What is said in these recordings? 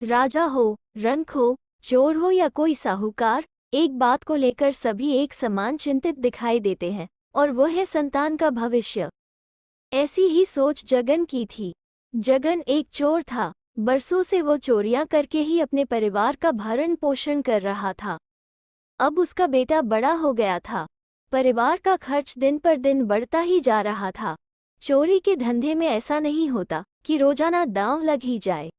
राजा हो, रंक हो, चोर हो या कोई साहूकार, एक बात को लेकर सभी एक समान चिंतित दिखाई देते हैं, और वो है संतान का भविष्य। ऐसी ही सोच जगन की थी। जगन एक चोर था। बरसों से वो चोरियां करके ही अपने परिवार का भरण पोषण कर रहा था। अब उसका बेटा बड़ा हो गया था। परिवार का खर्च दिन पर दिन बढ़ता ही जा रहा था। चोरी के धंधे में ऐसा नहीं होता कि रोजाना दांव लग ही जाए।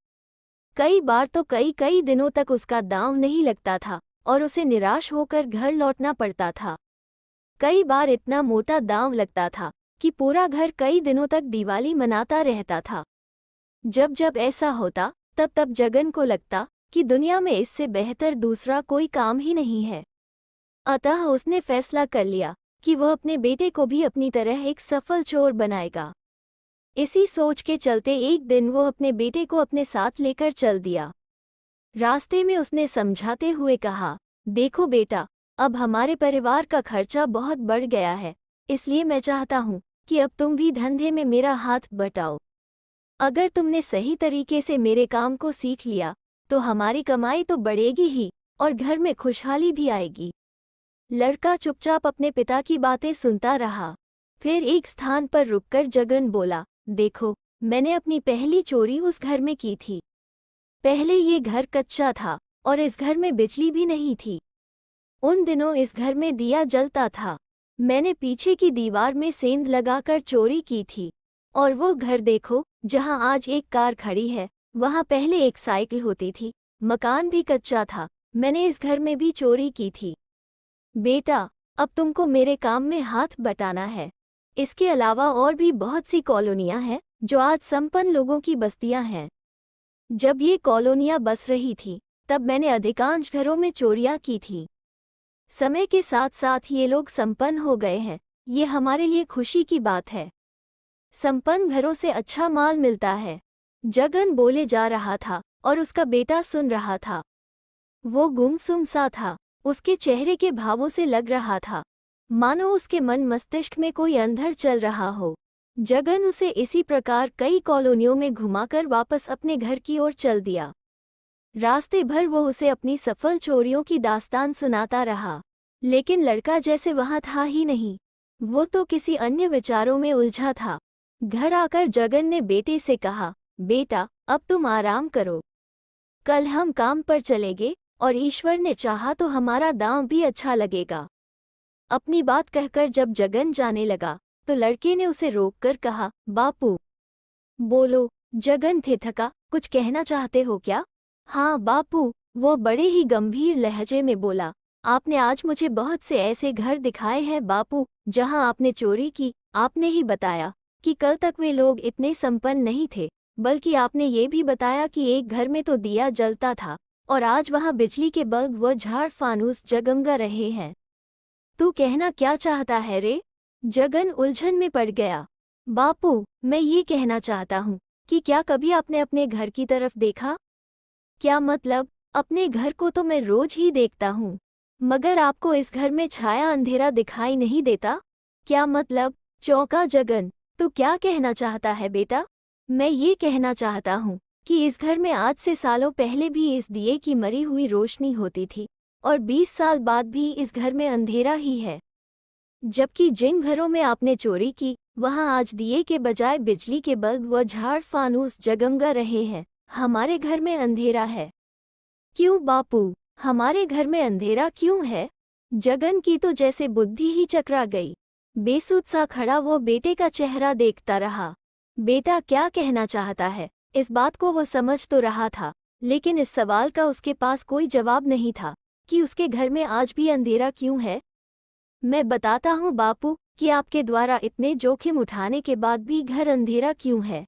कई बार तो कई कई दिनों तक उसका दांव नहीं लगता था और उसे निराश होकर घर लौटना पड़ता था। कई बार इतना मोटा दांव लगता था कि पूरा घर कई दिनों तक दिवाली मनाता रहता था। जब जब ऐसा होता तब तब जगन को लगता कि दुनिया में इससे बेहतर दूसरा कोई काम ही नहीं है। अतः उसने फैसला कर लिया कि वह अपने बेटे को भी अपनी तरह एक सफल चोर बनाएगा। इसी सोच के चलते एक दिन वो अपने बेटे को अपने साथ लेकर चल दिया। रास्ते में उसने समझाते हुए कहा, देखो बेटा, अब हमारे परिवार का खर्चा बहुत बढ़ गया है, इसलिए मैं चाहता हूँ कि अब तुम भी धंधे में मेरा हाथ बटाओ। अगर तुमने सही तरीके से मेरे काम को सीख लिया तो हमारी कमाई तो बढ़ेगी ही और घर में खुशहाली भी आएगी। लड़का चुपचाप अपने पिता की बातें सुनता रहा। फिर एक स्थान पर रुककर जगन बोला, देखो, मैंने अपनी पहली चोरी उस घर में की थी। पहले ये घर कच्चा था और इस घर में बिजली भी नहीं थी। उन दिनों इस घर में दिया जलता था। मैंने पीछे की दीवार में सेंध लगाकर चोरी की थी। और वो घर देखो, जहां आज एक कार खड़ी है, वहां पहले एक साइकिल होती थी। मकान भी कच्चा था। मैंने इस घर में भी चोरी की थी। बेटा, अब तुमको मेरे काम में हाथ बटाना है। इसके अलावा और भी बहुत सी कॉलोनियां हैं जो आज संपन्न लोगों की बस्तियां हैं। जब ये कॉलोनियां बस रही थी तब मैंने अधिकांश घरों में चोरियां की थी। समय के साथ साथ ये लोग संपन्न हो गए हैं। ये हमारे लिए खुशी की बात है। संपन्न घरों से अच्छा माल मिलता है। जगन बोले जा रहा था और उसका बेटा सुन रहा था। वो गुमसुम सा था। उसके चेहरे के भावों से लग रहा था मानो उसके मन मस्तिष्क में कोई अंधर चल रहा हो। जगन उसे इसी प्रकार कई कॉलोनियों में घुमाकर वापस अपने घर की ओर चल दिया। रास्ते भर वो उसे अपनी सफल चोरियों की दास्तान सुनाता रहा, लेकिन लड़का जैसे वहां था ही नहीं। वो तो किसी अन्य विचारों में उलझा था। घर आकर जगन ने बेटे से कहा, बेटा, अब तुम आराम करो। कल हम काम पर चलेंगे और ईश्वर ने चाहा तो हमारा दांव भी अच्छा लगेगा। अपनी बात कहकर जब जगन जाने लगा तो लड़के ने उसे रोककर कहा, बापू। बोलो। जगन थिठका, कुछ कहना चाहते हो क्या? हाँ बापू, वो बड़े ही गंभीर लहजे में बोला, आपने आज मुझे बहुत से ऐसे घर दिखाए हैं बापू जहां आपने चोरी की। आपने ही बताया कि कल तक वे लोग इतने संपन्न नहीं थे, बल्कि आपने ये भी बताया कि एक घर में तो दिया जलता था और आज वहां बिजली के बल्ब व झाड़ फानूस जगमगा रहे हैं। तू कहना क्या चाहता है रे? जगन उलझन में पड़ गया। बापू, मैं ये कहना चाहता हूँ कि क्या कभी आपने अपने घर की तरफ देखा? क्या मतलब? अपने घर को तो मैं रोज ही देखता हूँ, मगर आपको इस घर में छाया अंधेरा दिखाई नहीं देता? क्या मतलब? चौंका जगन। तू क्या कहना चाहता है बेटा? मैं ये कहना चाहता हूँ कि इस घर में आज से सालों पहले भी इस दिए की मरी हुई रोशनी होती थी और 20 साल बाद भी इस घर में अंधेरा ही है। जबकि जिन घरों में आपने चोरी की वहां आज दिए के बजाय बिजली के बल्ब व झाड़ फानूस जगमगा रहे हैं। हमारे घर में अंधेरा है। क्यों बापू, हमारे घर में अंधेरा क्यों है? जगन की तो जैसे बुद्धि ही चकरा गई। बेसुध सा खड़ा वो बेटे का चेहरा देखता रहा। बेटा क्या कहना चाहता है, इस बात को वो समझ तो रहा था, लेकिन इस सवाल का उसके पास कोई जवाब नहीं था कि उसके घर में आज भी अंधेरा क्यों है। मैं बताता हूँ बापू कि आपके द्वारा इतने जोखिम उठाने के बाद भी घर अंधेरा क्यों है।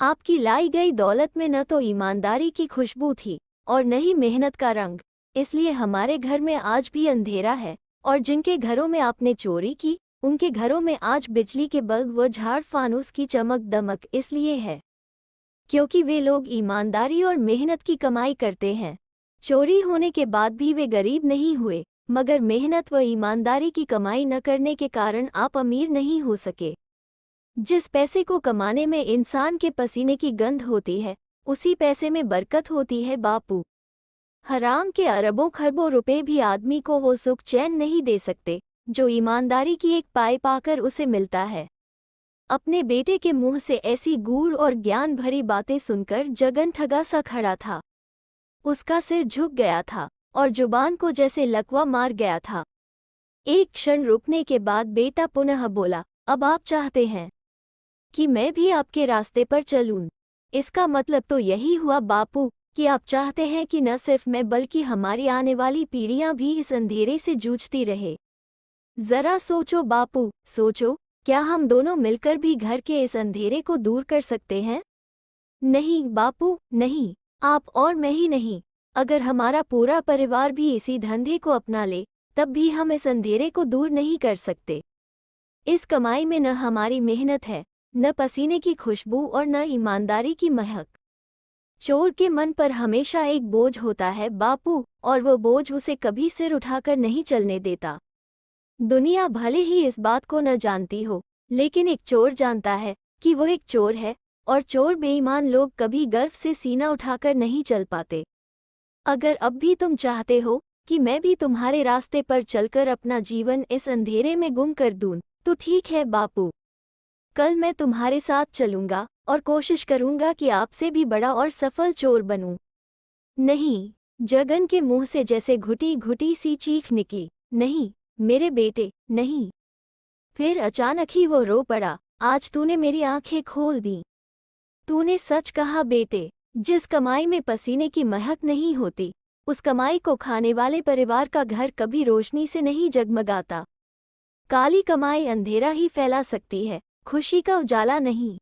आपकी लाई गई दौलत में न तो ईमानदारी की खुशबू थी और न ही मेहनत का रंग, इसलिए हमारे घर में आज भी अंधेरा है। और जिनके घरों में आपने चोरी की उनके घरों में आज बिजली के बल्ब व झाड़ फानूस की चमक दमक इसलिए है क्योंकि वे लोग ईमानदारी और मेहनत की कमाई करते हैं। चोरी होने के बाद भी वे गरीब नहीं हुए, मगर मेहनत व ईमानदारी की कमाई न करने के कारण आप अमीर नहीं हो सके। जिस पैसे को कमाने में इंसान के पसीने की गंध होती है उसी पैसे में बरकत होती है बापू। हराम के अरबों खरबों रुपए भी आदमी को वो सुख चैन नहीं दे सकते जो ईमानदारी की एक पाई पाकर उसे मिलता है। अपने बेटे के मुंह से ऐसी गूढ़ और ज्ञान भरी बातें सुनकर जगन ठगा सा खड़ा था। उसका सिर झुक गया था और जुबान को जैसे लकवा मार गया था। एक क्षण रुकने के बाद बेटा पुनः बोला, अब आप चाहते हैं कि मैं भी आपके रास्ते पर चलूं? इसका मतलब तो यही हुआ बापू कि आप चाहते हैं कि न सिर्फ मैं बल्कि हमारी आने वाली पीढ़ियां भी इस अंधेरे से जूझती रहे। जरा सोचो बापू, सोचो, क्या हम दोनों मिलकर भी घर के इस अंधेरे को दूर कर सकते हैं? नहीं बापू, नहीं, आप और मैं ही नहीं, अगर हमारा पूरा परिवार भी इसी धंधे को अपना ले तब भी हम इस अंधेरे को दूर नहीं कर सकते। इस कमाई में न हमारी मेहनत है, न पसीने की खुशबू और न ईमानदारी की महक। चोर के मन पर हमेशा एक बोझ होता है बापू, और वो बोझ उसे कभी सिर उठाकर नहीं चलने देता। दुनिया भले ही इस बात को न जानती हो, लेकिन एक चोर जानता है कि वो एक चोर है, और चोर बेईमान लोग कभी गर्व से सीना उठाकर नहीं चल पाते। अगर अब भी तुम चाहते हो कि मैं भी तुम्हारे रास्ते पर चलकर अपना जीवन इस अंधेरे में गुम कर दूं, तो ठीक है बापू, कल मैं तुम्हारे साथ चलूंगा और कोशिश करूंगा कि आपसे भी बड़ा और सफल चोर बनूं। नहीं, जगन के मुंह से जैसे घुटी घुटी सी चीख निकली, नहीं मेरे बेटे, नहीं। फिर अचानक ही वो रो पड़ा, आज तूने मेरी आंखें खोल दी। तूने सच कहा बेटे, जिस कमाई में पसीने की महक नहीं होती, उस कमाई को खाने वाले परिवार का घर कभी रोशनी से नहीं जगमगाता। काली कमाई अंधेरा ही फैला सकती है, खुशी का उजाला नहीं।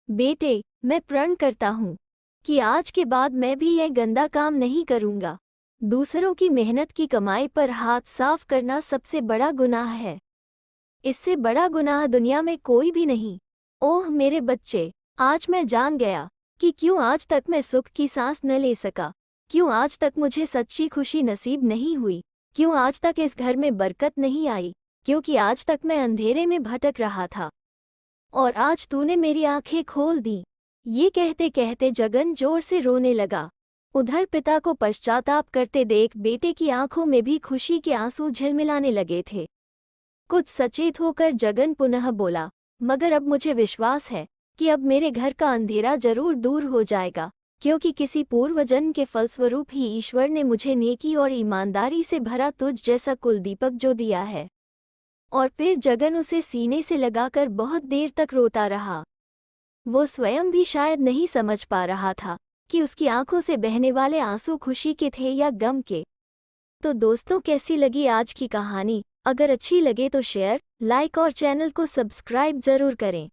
बेटे, मैं प्रण करता हूँ कि आज के बाद मैं भी यह गंदा काम नहीं करूँगा। दूसरों की मेहनत की कमाई पर हाथ साफ करना सबसे बड़ा गुनाह है। इससे बड़ा गुनाह दुनिया में कोई भी नहीं। ओह मेरे बच्चे, आज मैं जान गया कि क्यों आज तक मैं सुख की सांस न ले सका, क्यों आज तक मुझे सच्ची खुशी नसीब नहीं हुई, क्यों आज तक इस घर में बरकत नहीं आई, क्योंकि आज तक मैं अंधेरे में भटक रहा था। और आज तूने मेरी आंखें खोल दी। ये कहते कहते जगन जोर से रोने लगा। उधर पिता को पश्चाताप करते देख बेटे की आंखों में भी खुशी के आंसू झिलमिलाने लगे थे। कुछ सचेत होकर जगन पुनः बोला, मगर अब मुझे विश्वास है कि अब मेरे घर का अंधेरा जरूर दूर हो जाएगा, क्योंकि किसी पूर्वजन्म के फलस्वरूप ही ईश्वर ने मुझे नेकी और ईमानदारी से भरा तुझ जैसा कुलदीपक जो दिया है। और फिर जगन उसे सीने से लगाकर बहुत देर तक रोता रहा। वो स्वयं भी शायद नहीं समझ पा रहा था कि उसकी आंखों से बहने वाले आंसू खुशी के थे या गम के। तो दोस्तों, कैसी लगी आज की कहानी? अगर अच्छी लगे तो शेयर, लाइक और चैनल को सब्सक्राइब जरूर करें।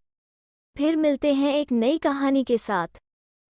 फिर मिलते हैं एक नई कहानी के साथ।